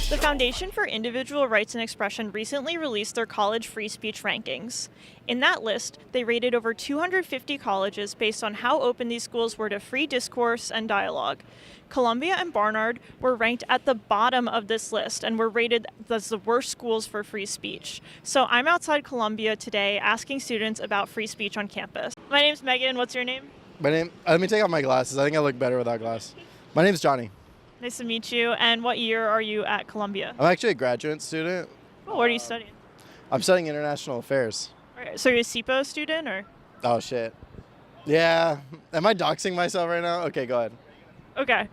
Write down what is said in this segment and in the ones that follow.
The Foundation for Individual Rights and Expression recently released their college free speech rankings. In that list, they rated over 250 colleges based on how open these schools were to free discourse and dialogue. Columbia and Barnard were ranked at the bottom of this list and were rated as the worst schools for free speech. So I'm outside Columbia today asking students about free speech on campus. My name's Megan. What's your name? Let me take off my glasses. I think I look better without glasses. My name's Johnny. Nice to meet you. And what year are you at Columbia? I'm actually a graduate student. Oh, what are you studying? I'm studying international affairs. Right, so you're a SIPO student, or? Oh, shit. Yeah. Am I doxing myself right now? Okay, go ahead. Okay.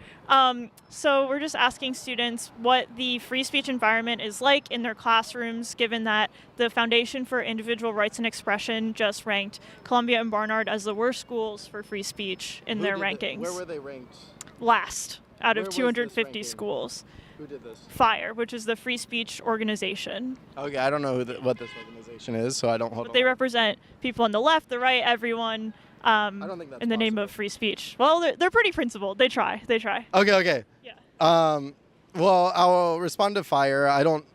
So we're just asking students what the free speech environment is like in their classrooms, given that the Foundation for Individual Rights and Expression just ranked Columbia and Barnard as the worst schools for free speech in their rankings. Where were they ranked? Last out of Where was this 250 ranking? schools. Who did this? FIRE, which is the free speech organization. Okay, I don't know what this organization is, so I don't hold But they represent people on the left, the right, everyone. I don't think that's in the name of free speech. Well, they're pretty principled. They try. Okay. Yeah. Well, I'll respond to FIRE. I don't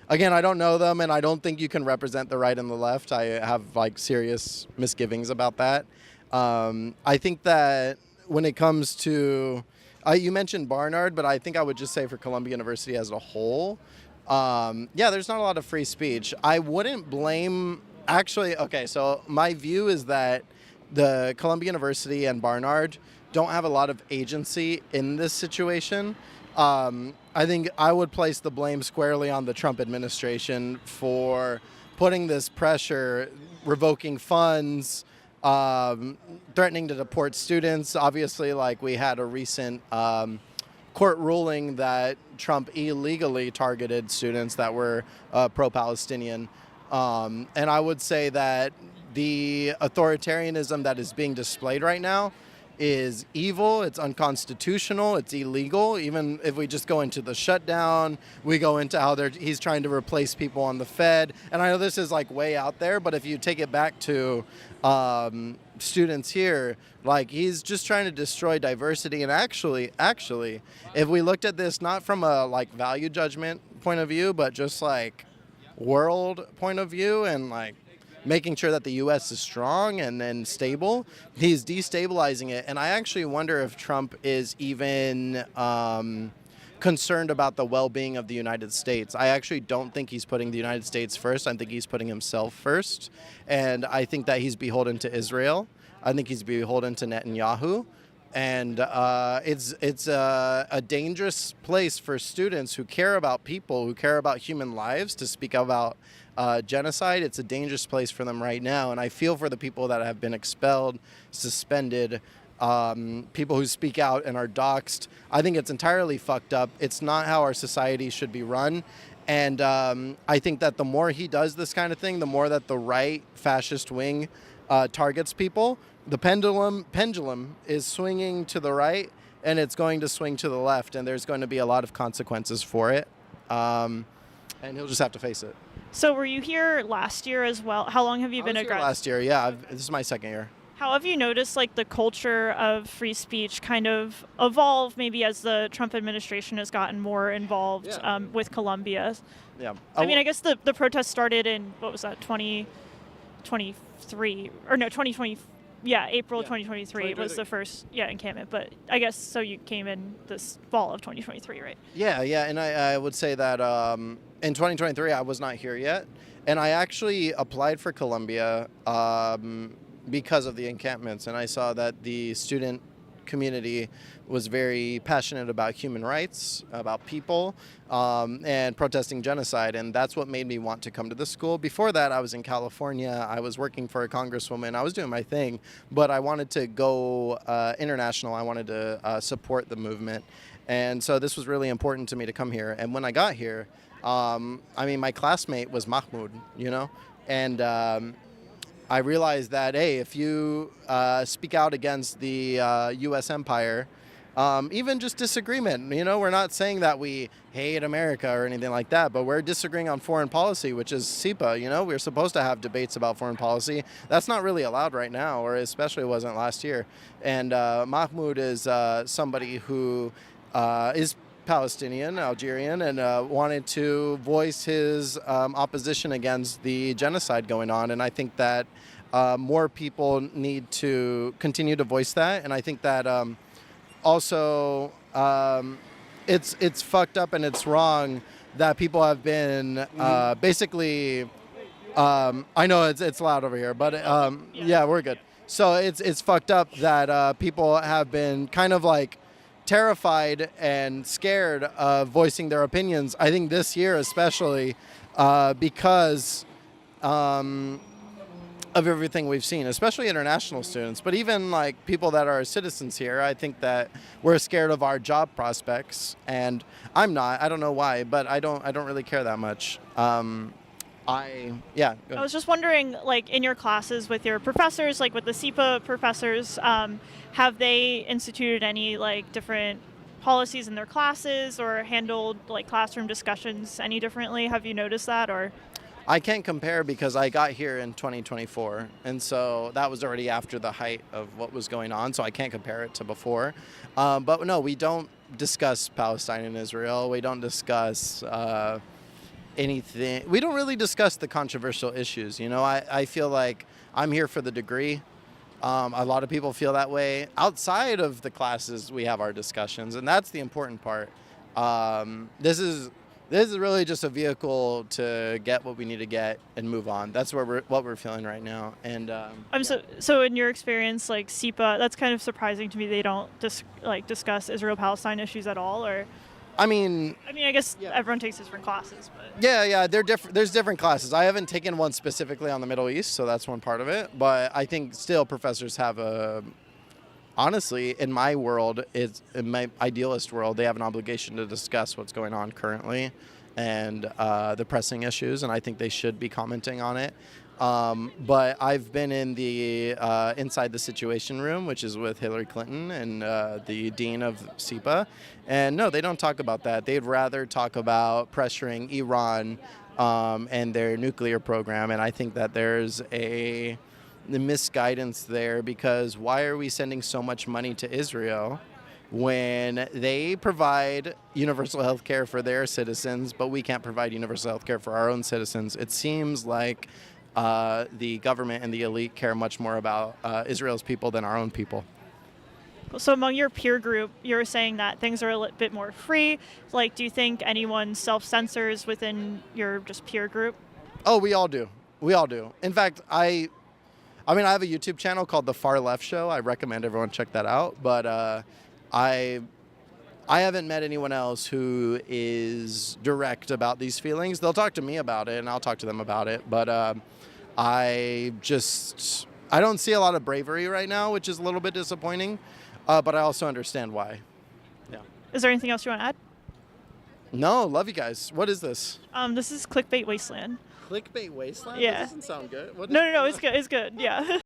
know them, and I don't think you can represent the right and the left. I have serious misgivings about that. I think that when it comes to, you mentioned Barnard, but I think I would just say for Columbia University as a whole, there's not a lot of free speech. I wouldn't blame, okay, so my view is that the Columbia University and Barnard don't have a lot of agency in this situation. I think I would place the blame squarely on the Trump administration for putting this pressure, revoking funds, threatening to deport students. Obviously, we had a recent court ruling that Trump illegally targeted students that were pro-Palestinian. And I would say that the authoritarianism that is being displayed right now is evil, it's unconstitutional, it's illegal. Even if we just go into the shutdown, we go into how he's trying to replace people on the Fed. And I know this is way out there, but if you take it back to students here, he's just trying to destroy diversity. And actually, if we looked at this not from a value judgment point of view, but just world point of view and making sure that the U.S. is strong and then stable, he's destabilizing it. And I actually wonder if Trump is even concerned about the well-being of the United States. I actually don't think he's putting the United States first. I think he's putting himself first. And I think that he's beholden to Israel. I think he's beholden to Netanyahu. And it's a dangerous place for students who care about people, who care about human lives, to speak about genocide. It's a dangerous place for them right now. And I feel for the people that have been expelled, suspended, people who speak out and are doxxed. I think it's entirely fucked up. It's not how our society should be run. And I think that the more he does this kind of thing, the more that the right fascist wing targets people. The pendulum is swinging to the right, and it's going to swing to the left, and there's going to be a lot of consequences for it. And he'll just have to face it. So were you here last year as well? How long have you been a grad? Last year, yeah. This is my second year. How have you noticed the culture of free speech kind of evolve maybe as the Trump administration has gotten more involved with Columbia? Yeah. I mean, I guess the protests started in, what was that, 2023? Or no, 2020. Yeah, April 2023 was the first encampment. But I guess so you came in this fall of 2023, right? Yeah. And I would say that in 2023 I was not here yet. And I actually applied for Columbia because of the encampments. And I saw that the student community was very passionate about human rights, about people, and protesting genocide. And that's what made me want to come to the school. Before that, I was in California. I was working for a congresswoman. I was doing my thing, but I wanted to go international. I wanted to support the movement. And so this was really important to me to come here. And when I got here, my classmate was Mahmoud, and I realized that, hey, if you speak out against the U.S. empire, even just disagreement, we're not saying that we hate America or anything like that, but we're disagreeing on foreign policy, which is SIPA. We're supposed to have debates about foreign policy. That's not really allowed right now, or especially wasn't last year. And Mahmoud is somebody who is Palestinian, Algerian, and wanted to voice his opposition against the genocide going on. And I think that more people need to continue to voice that. And I think that also it's fucked up and it's wrong that people have been basically. I know it's loud over here, but yeah, we're good. So it's fucked up that people have been kind of like terrified and scared of voicing their opinions. I think this year especially because of everything we've seen, especially international students, but even like people that are citizens here. I think that we're scared of our job prospects, and I'm not. I don't know why, but I don't really care that much. I was just wondering, like in your classes with your professors, like with the SEPA professors, have they instituted any like different policies in their classes or handled like classroom discussions any differently? Have you noticed that? Or I can't compare because I got here in 2024, and so that was already after the height of what was going on, so I can't compare it to before. But no, we don't discuss Palestine and Israel. We don't discuss anything. We don't really discuss the controversial issues. You know, I feel like I'm here for the degree. A lot of people feel that way. Outside of the classes, we have our discussions, and that's the important part. This is really just a vehicle to get what we need to get and move on. That's what we're feeling right now. And so in your experience, like SEPA, that's kind of surprising to me. They don't discuss Israel-Palestine issues at all, or. I mean, I guess everyone takes different classes, but yeah, they're different. There's different classes. I haven't taken one specifically on the Middle East, so that's one part of it. But I think still professors have honestly, in my world, in my idealist world, they have an obligation to discuss what's going on currently and the pressing issues, and I think they should be commenting on it. But I've been in the inside the Situation Room, which is with Hillary Clinton and the dean of SEPA, and no, they don't talk about that. They'd rather talk about pressuring Iran and their nuclear program, and I think that there's the misguidance there, because why are we sending so much money to Israel when they provide universal health care for their citizens, but we can't provide universal health care for our own citizens? It seems like the government and the elite care much more about Israel's people than our own people. So among your peer group, you're saying that things are a little bit more free. Like, do you think anyone self-censors within your just peer group? Oh, we all do. We all do. In fact, I have a YouTube channel called The Far Left Show. I recommend everyone check that out. But I haven't met anyone else who is direct about these feelings. They'll talk to me about it, and I'll talk to them about it. But I don't see a lot of bravery right now, which is a little bit disappointing. But I also understand why. Yeah. Is there anything else you want to add? No, love you guys. What is this? This is Clickbait Wasteland. Clickbait Wasteland? Yeah. That doesn't sound good. No, it's good. It's good. Yeah.